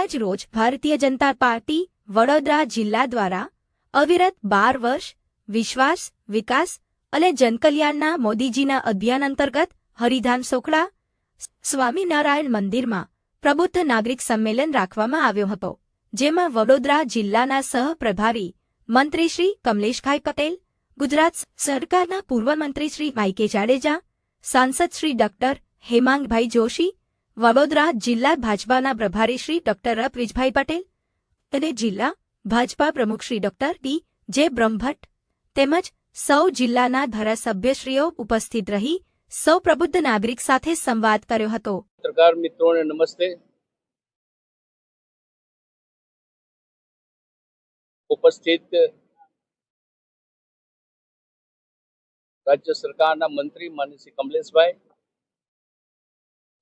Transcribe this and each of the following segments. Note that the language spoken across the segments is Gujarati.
આજ રોજ ભારતીય જનતા પાર્ટી વડોદરા જિલ્લા દ્વારા અવિરત 12 વર્ષ વિશ્વાસ વિકાસ અને જનકલ્યાણના મોદીજીના અભિયાન અંતર્ગત હરિધામ સોખડા સ્વામિનારાયણ મંદિરમાં પ્રબુદ્ધ નાગરિક સંમેલન રાખવામાં આવ્યો હતો, જેમાં વડોદરા જિલ્લાના સહપ્રભારી મંત્રી શ્રી કમલેશભાઈ પટેલ, ગુજરાત સરકારના પૂર્વ મંત્રી શ્રી માઈકે જાડેજા, સાંસદ શ્રી ડોક્ટર હેમાંગભાઈ જોશી, વડોદરા જિલ્લા ભાજપાના પ્રભારી શ્રી ડોક્ટર રવિજભાઈ પટેલ અને જિલ્લા ભાજપા પ્રમુખ શ્રી ડોક્ટર ડી જે બ્રહ્મભટ્ટ તેમજ સૌ જિલ્લાના ધારાસભ્યશ્રીઓ ઉપસ્થિત રહી સૌ પ્રબુદ્ધ નાગરિક સાથે સંવાદ કર્યો હતો. પત્રકાર મિત્રોને નમસ્તે. ઉપસ્થિત રાજ્ય સરકારના મંત્રી માનનીય શ્રી કમલેશભાઈ,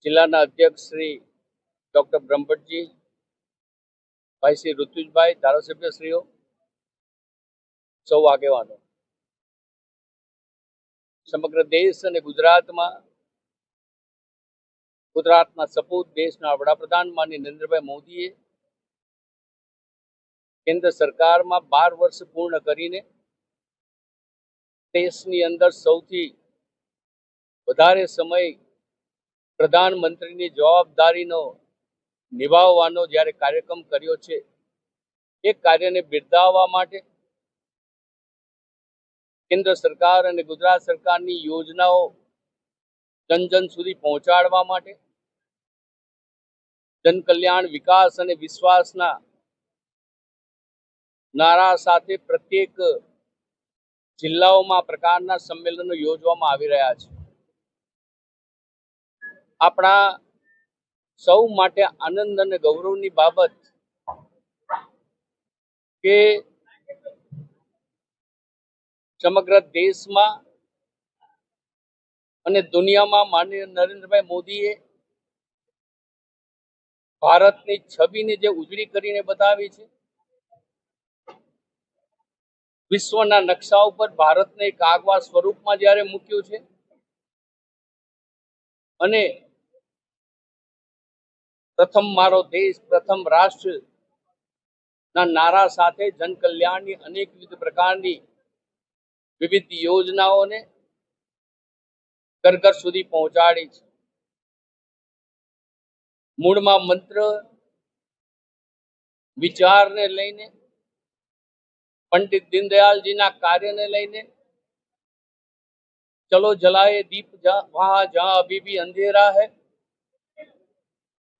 જિલ્લાના અધ્યક્ષ શ્રી ડોક્ટર બ્રહ્મભટ્ટજી, ભાઈ શ્રી ઋત્વિજભાઈ, ધારાસભ્યશ્રીઓ, સૌ આગેવાનો, સમગ્ર દેશ અને ગુજરાતના સપૂત દેશના વડાપ્રધાન માનનીય નરેન્દ્રભાઈ મોદીએ કેન્દ્ર સરકારમાં 12 વર્ષ પૂર્ણ કરીને દેશની અંદર સૌથી વધારે સમય પ્રધાનમંત્રીની જવાબદારીનો નિભાવવાનો જ્યારે કાર્યક્રમ કર્યો છે, એ કાર્યને બિરદાવવા માટે કેન્દ્ર સરકાર અને ગુજરાત સરકારની યોજનાઓ જન સુધી પહોંચાડવા માટે જનકલ્યાણ, વિકાસ અને વિશ્વાસના નારા સાથે પ્રત્યેક જિલ્લાઓમાં પ્રકારના સંમેલનો યોજવામાં આવી રહ્યા છે. આપણા સૌ માટે આનંદ અને ગૌરવની બાબત કે સમગ્ર દેશમાં અને દુનિયામાં માનનીય નરેન્દ્રભાઈ મોદીએ ભારતની છબીને જે ઉજળી કરીને બતાવી છે, વિશ્વના નકશા ઉપર ભારતને એક આગવા સ્વરૂપમાં જ્યારે મૂક્યું છે અને પ્રથમ મારો દેશ પ્રથમ રાષ્ટ્ર ના નારા સાથે જનકલ્યાણની અનેકવિધ પ્રકારની વિવિધ યોજનાઓને ઘર ઘર સુધી પહોંચાડી છે. મૂળમાં મંત્ર વિચારને લઈને, પંડિત દીનદયાલજીના કાર્યને લઈને, ચલો જલાએ દીપ વહાં જહાં અભી ભી અંધેરા હૈ,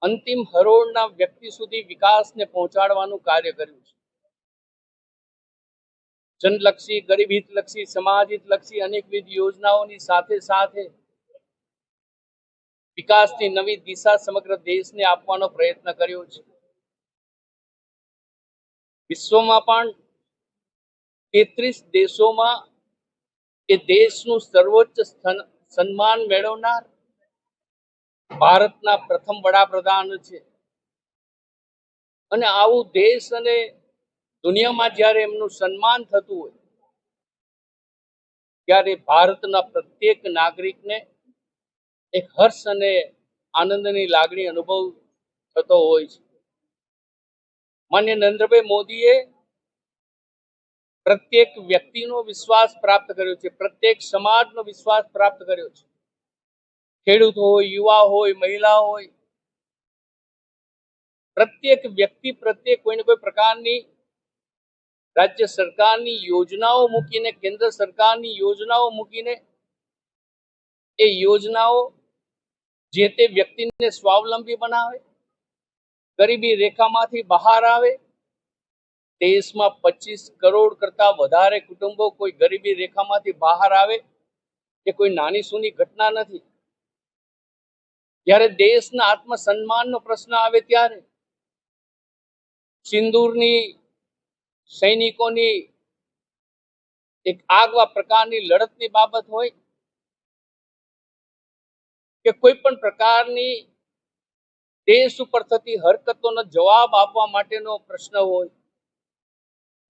અંતિમ હરોળના વ્યક્તિ સુધી વિકાસને પહોંચાડવાનું કાર્ય કર્યું છે. જનલક્ષી, ગરીબ હિતલક્ષી, સમાજ હિતલક્ષી અનેકવિધ યોજનાઓની સાથે સાથે વિકાસની નવી દિશા સમગ્ર દેશને આપવાનો પ્રયત્ન કર્યો છે. વિશ્વમાં પણ 33 દેશોમાં એ દેશનું સર્વોચ્ચ સન્માન મેળવનાર ભારતના પ્રથમ વડાપ્રધાન છે. અને આવું દેશ અને દુનિયામાં જ્યારે એમનું સન્માન થતું હોય ત્યારે ભારતના પ્રત્યેક નાગરિકને એક હર્ષ અને આનંદની લાગણી અનુભવ થતો હોય છે. માનનીય નરેન્દ્રભાઈ મોદીએ પ્રત્યેક વ્યક્તિનો વિશ્વાસ પ્રાપ્ત કર્યો છે, પ્રત્યેક સમાજનો વિશ્વાસ પ્રાપ્ત કર્યો છે. ખેડૂત હોય, યુવા હોય, મહિલા હોય, પ્રત્યેક વ્યક્તિ પ્રત્યે કોઈને કોઈ પ્રકારની રાજ્ય સરકારની યોજનાઓ મૂકીને, કેન્દ્ર સરકારની યોજનાઓ મૂકીને એ યોજનાઓ જે તે વ્યક્તિને સ્વાવલંબી બનાવે, ગરીબી રેખામાંથી બહાર આવે. દેશમાં 25 કરોડ કરતા વધારે કુટુંબો કોઈ ગરીબી રેખામાંથી બહાર આવે એ કોઈ નાની સૂની ઘટના નથી. જ્યારે દેશના આત્મસન્માનનો પ્રશ્ન આવે ત્યારે સિંદૂરની સૈનિકોની એક આગવા પ્રકારની લડતની બાબત હોય કે કોઈ પણ પ્રકારની દેશ ઉપર થતી હરકતોનો જવાબ આપવા માટેનો પ્રશ્ન હોય,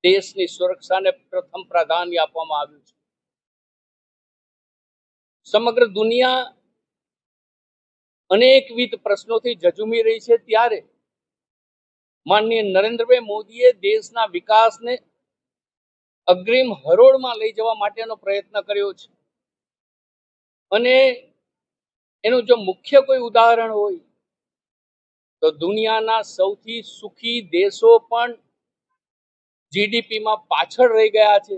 દેશની સુરક્ષાને પ્રથમ પ્રાધાન્ય આપવામાં આવ્યું છે. સમગ્ર દુનિયા અનેકવિધ પ્રશ્નોથી ઝઝૂમી રહી છે ત્યારે માનનીય નરેન્દ્રભાઈ મોદીએ દેશના વિકાસને અગ્રીમ હરોળમાં લઈ જવા માટેનો પ્રયત્ન કર્યો છે અને એનું જો મુખ્ય કોઈ ઉદાહરણ હોય તો દુનિયાના સૌથી સુખી દેશો પણ જીડીપીમાં પાછળ રહી ગયા છે.